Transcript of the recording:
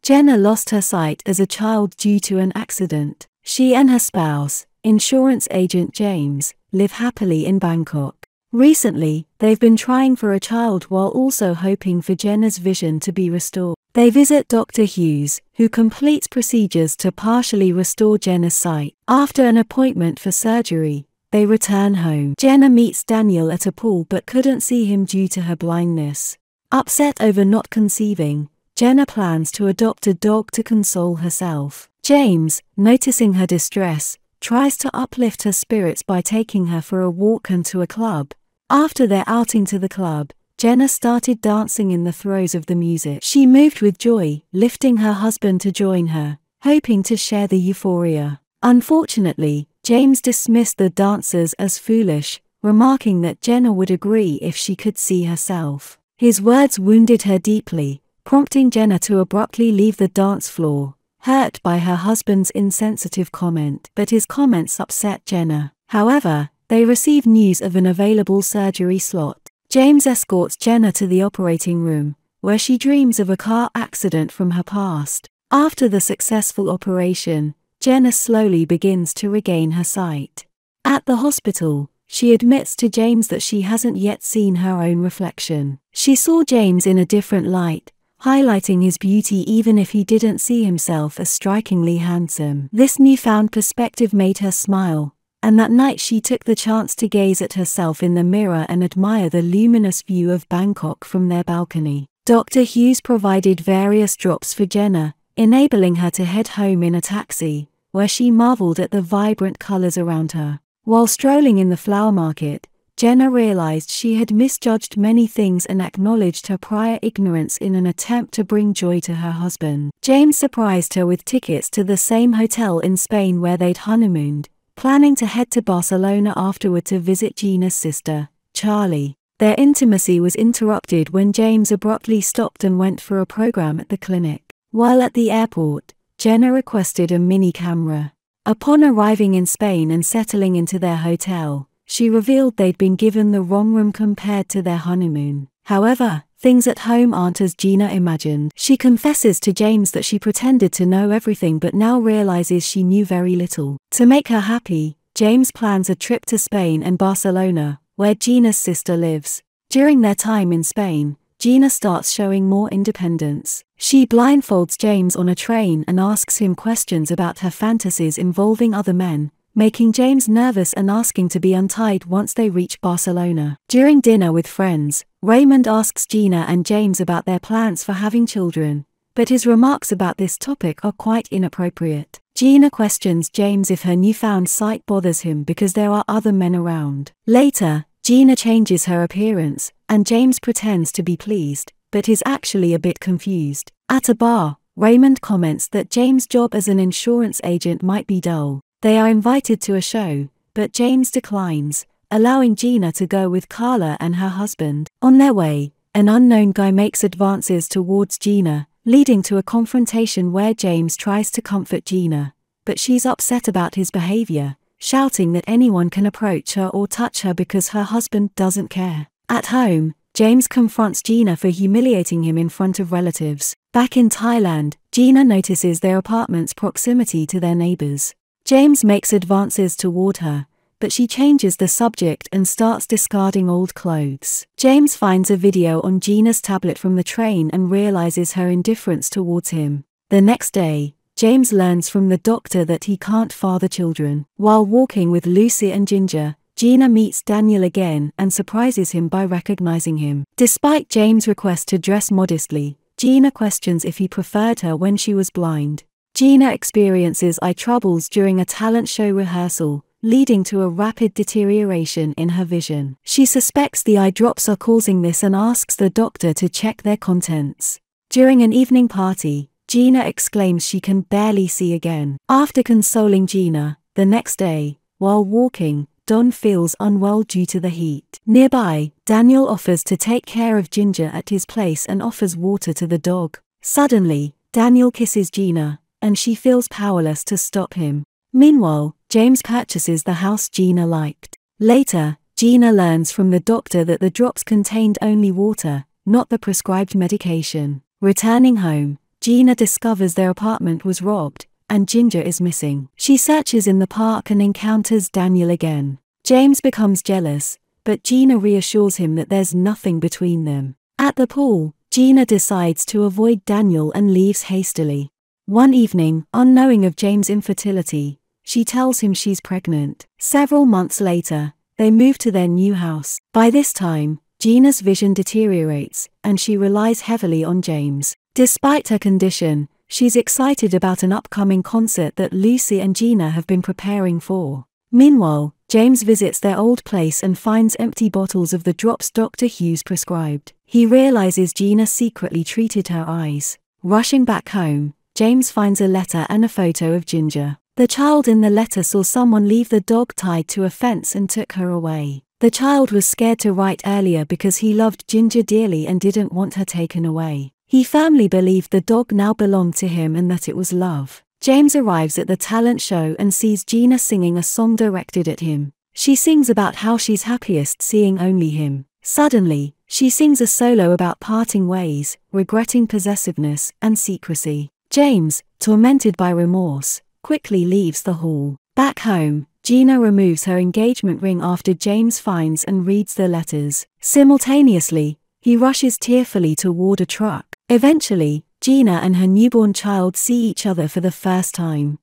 Jenna lost her sight as a child due to an accident. She and her spouse, insurance agent James, live happily in Bangkok. Recently, they've been trying for a child while also hoping for Jenna's vision to be restored. They visit Dr. Hughes, who completes procedures to partially restore Jenna's sight. After an appointment for surgery, they return home. Jenna meets Daniel at a pool but couldn't see him due to her blindness. Upset over not conceiving, Jenna plans to adopt a dog to console herself. James, noticing her distress, tries to uplift her spirits by taking her for a walk and to a club. After their outing to the club, Jenna started dancing in the throes of the music. She moved with joy, lifting her husband to join her, hoping to share the euphoria. Unfortunately, James dismissed the dancers as foolish, remarking that Jenna would agree if she could see herself. His words wounded her deeply, prompting Jenna to abruptly leave the dance floor, hurt by her husband's insensitive comment. But his comments upset Jenna. However, they receive news of an available surgery slot. James escorts Jenna to the operating room, where she dreams of a car accident from her past. After the successful operation, Jenna slowly begins to regain her sight. At the hospital, she admits to James that she hasn't yet seen her own reflection. She saw James in a different light, highlighting his beauty even if he didn't see himself as strikingly handsome. This newfound perspective made her smile, and that night she took the chance to gaze at herself in the mirror and admire the luminous view of Bangkok from their balcony. Dr. Hughes provided various drops for Jenna, enabling her to head home in a taxi, where she marveled at the vibrant colors around her. While strolling in the flower market, Jenna realized she had misjudged many things and acknowledged her prior ignorance in an attempt to bring joy to her husband. James surprised her with tickets to the same hotel in Spain where they'd honeymooned, planning to head to Barcelona afterward to visit Gina's sister, Charlie. Their intimacy was interrupted when James abruptly stopped and went for a program at the clinic. While at the airport, Jenna requested a mini camera. Upon arriving in Spain and settling into their hotel, she revealed they'd been given the wrong room compared to their honeymoon. However, things at home aren't as Gina imagined. She confesses to James that she pretended to know everything but now realizes she knew very little. To make her happy, James plans a trip to Spain and Barcelona, where Gina's sister lives. During their time in Spain, Gina starts showing more independence. She blindfolds James on a train and asks him questions about her fantasies involving other men, making James nervous and asking to be untied once they reach Barcelona. During dinner with friends, Raymond asks Gina and James about their plans for having children, but his remarks about this topic are quite inappropriate. Gina questions James if her newfound sight bothers him because there are other men around. Later, Gina changes her appearance, and James pretends to be pleased, but is actually a bit confused. At a bar, Raymond comments that James' job as an insurance agent might be dull. They are invited to a show, but James declines, allowing Gina to go with Carla and her husband. On their way, an unknown guy makes advances towards Gina, leading to a confrontation where James tries to comfort Gina, but she's upset about his behavior, shouting that anyone can approach her or touch her because her husband doesn't care. At home, James confronts Gina for humiliating him in front of relatives. Back in Thailand, Gina notices their apartment's proximity to their neighbors. James makes advances toward her, but she changes the subject and starts discarding old clothes. James finds a video on Gina's tablet from the train and realizes her indifference towards him. The next day, James learns from the doctor that he can't father children. While walking with Lucy and Ginger, Gina meets Daniel again and surprises him by recognizing him. Despite James' request to dress modestly, Gina questions if he preferred her when she was blind. Gina experiences eye troubles during a talent show rehearsal, leading to a rapid deterioration in her vision. She suspects the eye drops are causing this and asks the doctor to check their contents. During an evening party, Gina exclaims she can barely see again. After consoling Gina, the next day, while walking, Don feels unwell due to the heat. Nearby, Daniel offers to take care of Ginger at his place and offers water to the dog. Suddenly, Daniel kisses Gina, and she feels powerless to stop him. Meanwhile, James purchases the house Gina liked. Later, Gina learns from the doctor that the drops contained only water, not the prescribed medication. Returning home, Gina discovers their apartment was robbed, and Ginger is missing. She searches in the park and encounters Daniel again. James becomes jealous, but Gina reassures him that there's nothing between them. At the pool, Gina decides to avoid Daniel and leaves hastily. One evening, unknowing of James' infertility, she tells him she's pregnant. Several months later, they move to their new house. By this time, Gina's vision deteriorates, and she relies heavily on James. Despite her condition, she's excited about an upcoming concert that Lucy and Gina have been preparing for. Meanwhile, James visits their old place and finds empty bottles of the drops Dr. Hughes prescribed. He realizes Gina secretly treated her eyes. Rushing back home, James finds a letter and a photo of Ginger. The child in the letter saw someone leave the dog tied to a fence and took her away. The child was scared to write earlier because he loved Ginger dearly and didn't want her taken away. He firmly believed the dog now belonged to him and that it was love. James arrives at the talent show and sees Gina singing a song directed at him. She sings about how she's happiest seeing only him. Suddenly, she sings a solo about parting ways, regretting possessiveness, and secrecy. James, tormented by remorse, quickly leaves the hall. Back home, Gina removes her engagement ring after James finds and reads the letters. Simultaneously, he rushes tearfully toward a truck. Eventually, Gina and her newborn child see each other for the first time.